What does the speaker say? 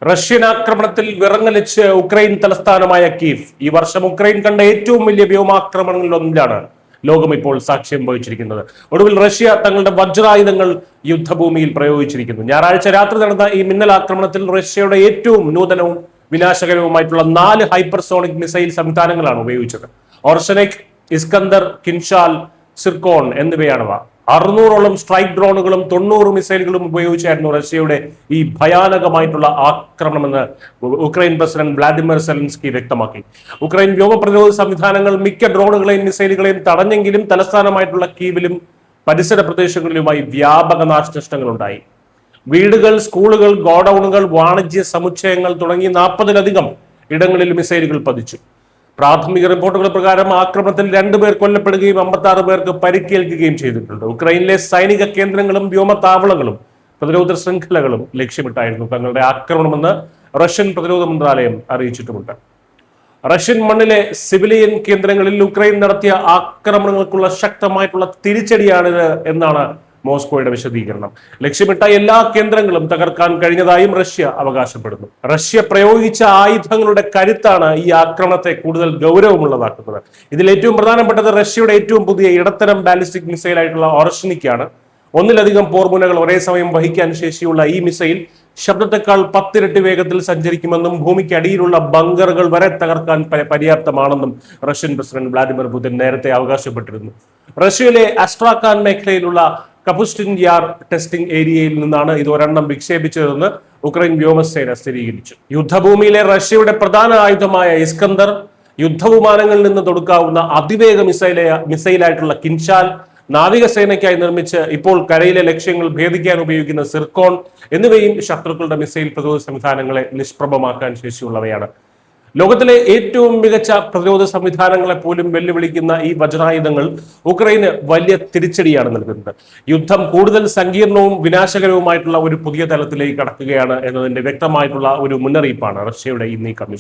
Russian ആക്രമണത്തിൽ വിറങ്ങലിച്ച് Ukraine തലസ്ഥാനമായ Kyiv. ഈ വർഷം ഉക്രൈൻ കണ്ട ഏറ്റവും വലിയ വ്യോമാക്രമണങ്ങളിലൊന്നിലാണ് ലോകം ഇപ്പോൾ സാക്ഷ്യം വഹിച്ചിരിക്കുന്നത്. ഒടുവിൽ റഷ്യ തങ്ങളുടെ വജ്രായുധങ്ങൾ യുദ്ധഭൂമിയിൽ പ്രയോഗിച്ചിരിക്കുന്നു. ഞായറാഴ്ച രാത്രി നടന്ന ഈ മിന്നൽ ആക്രമണത്തിൽ റഷ്യയുടെ ഏറ്റവും നൂതനവും വിനാശകരവുമായിട്ടുള്ള 4 ഹൈപ്പർസോണിക് മിസൈൽ സംവിധാനങ്ങളാണ് ഉപയോഗിച്ചത്. ഓർഷനെക്, ഇസ്കന്ദർ, കിൻഷാൽ, സിർക്കോൺ എന്നിവയാണവ. 600ഓളം സ്ട്രൈക്ക് ഡ്രോണുകളും 90 മിസൈലുകളും ഉപയോഗിച്ചായിരുന്നു റഷ്യയുടെ ഈ ഭയാനകമായിട്ടുള്ള ആക്രമണമെന്ന് ഉക്രൈൻ പ്രസിഡന്റ് വ്ളാഡിമിർ സെലൻസ്കി വ്യക്തമാക്കി. ഉക്രൈൻ വ്യോമ പ്രതിരോധ സംവിധാനങ്ങൾ മിക്ക ഡ്രോണുകളെയും മിസൈലുകളെയും തടഞ്ഞെങ്കിലും തലസ്ഥാനമായിട്ടുള്ള കീവിലും പരിസര പ്രദേശങ്ങളിലുമായി വ്യാപക നാശനഷ്ടങ്ങൾ ഉണ്ടായി. വീടുകൾ, സ്കൂളുകൾ, ഗോഡൌണുകൾ, വാണിജ്യ സമുച്ചയങ്ങൾ തുടങ്ങി 40ലധികം ഇടങ്ങളിൽ മിസൈലുകൾ പതിച്ചു. പ്രാഥമിക റിപ്പോർട്ടുകൾ പ്രകാരം ആക്രമണത്തിൽ 2 പേർ കൊല്ലപ്പെടുകയും 56 പേർക്ക് പരിക്കേൽക്കുകയും ചെയ്തിട്ടുണ്ട്. ഉക്രൈനിലെ സൈനിക കേന്ദ്രങ്ങളും വ്യോമതാവളങ്ങളും പ്രതിരോധ ശൃംഖലകളും ലക്ഷ്യമിട്ടായിരുന്നു തങ്ങളുടെ ആക്രമണമെന്ന് റഷ്യൻ പ്രതിരോധ മന്ത്രാലയം അറിയിച്ചിട്ടുമുണ്ട്. റഷ്യൻ മണ്ണിലെ സിവിലിയൻ കേന്ദ്രങ്ങളിൽ ഉക്രൈൻ നടത്തിയ ആക്രമണങ്ങൾക്കുള്ള ശക്തമായിട്ടുള്ള തിരിച്ചടിയാണിത് എന്നാണ് മോസ്കോയുടെ വിശദീകരണം. ലക്ഷ്യമിട്ട എല്ലാ കേന്ദ്രങ്ങളും തകർക്കാൻ കഴിഞ്ഞതായും റഷ്യ അവകാശപ്പെടുന്നു. റഷ്യ പ്രയോഗിച്ച ആയുധങ്ങളുടെ കരുത്താണ് ഈ ആക്രമണത്തെ കൂടുതൽ ഗൗരവമുള്ളതാക്കുന്നത്. ഇതിൽ ഏറ്റവും പ്രധാനപ്പെട്ടത് റഷ്യയുടെ ഏറ്റവും പുതിയ ഇടത്തരം ബാലിസ്റ്റിക് മിസൈൽ ആയിട്ടുള്ള ഓർഷനിക്കാണ്. 1ലധികം പോർമുനകൾ ഒരേ സമയം വഹിക്കാൻ ശേഷിയുള്ള ഈ മിസൈൽ ശബ്ദത്തെക്കാൾ 10 ഇരട്ടി വേഗത്തിൽ സഞ്ചരിക്കുമെന്നും ഭൂമിക്ക് അടിയിലുള്ള ബങ്കറുകൾ വരെ തകർക്കാൻ പര്യാപ്തമാണെന്നും റഷ്യൻ പ്രസിഡന്റ് വ്ളാഡിമിർ പുതിൻ നേരത്തെ അവകാശപ്പെട്ടിരുന്നു. റഷ്യയിലെ അസ്ട്രാഖാൻ മേഖലയിലുള്ള കപുസ്റ്റിൻ യാർ ടെസ്റ്റിംഗ് ഏരിയയിൽ നിന്നാണ് ഇത് ഒരെണ്ണം വിക്ഷേപിച്ചതെന്ന് ഉക്രൈൻ വ്യോമസേന സ്ഥിരീകരിച്ചു. യുദ്ധഭൂമിയിലെ റഷ്യയുടെ പ്രധാന ആയുധമായ ഇസ്കന്ദർ, യുദ്ധവിമാനങ്ങളിൽ നിന്ന് തൊടുക്കാവുന്ന അതിവേഗ മിസൈലായിട്ടുള്ള കിൻഷാൽ, നാവികസേനയ്ക്കായി നിർമ്മിച്ച് ഇപ്പോൾ കരയിലെ ലക്ഷ്യങ്ങൾ ഭേദിക്കാൻ ഉപയോഗിക്കുന്ന സിർക്കോൺ എന്നിവയും ശത്രുക്കളുടെ മിസൈൽ പ്രതിരോധ സംവിധാനങ്ങളെ നിഷ്പ്രഭമാക്കാൻ ശേഷിയുള്ളവയാണ്. ലോകത്തിലെ ഏറ്റവും മികച്ച പ്രതിരോധ സംവിധാനങ്ങളെ പോലും വെല്ലുവിളിക്കുന്ന ഈ വജ്രായുധങ്ങൾ ഉക്രൈന് വലിയ തിരിച്ചടിയാണ് നൽകുന്നത്. യുദ്ധം കൂടുതൽ സങ്കീർണവും വിനാശകരവുമായിട്ടുള്ള ഒരു പുതിയ തലത്തിലേക്ക് കടക്കുകയാണ് എന്നതിന്റെ വ്യക്തമായിട്ടുള്ള ഒരു മുന്നറിയിപ്പാണ് റഷ്യയുടെ ഈ നീക്കം.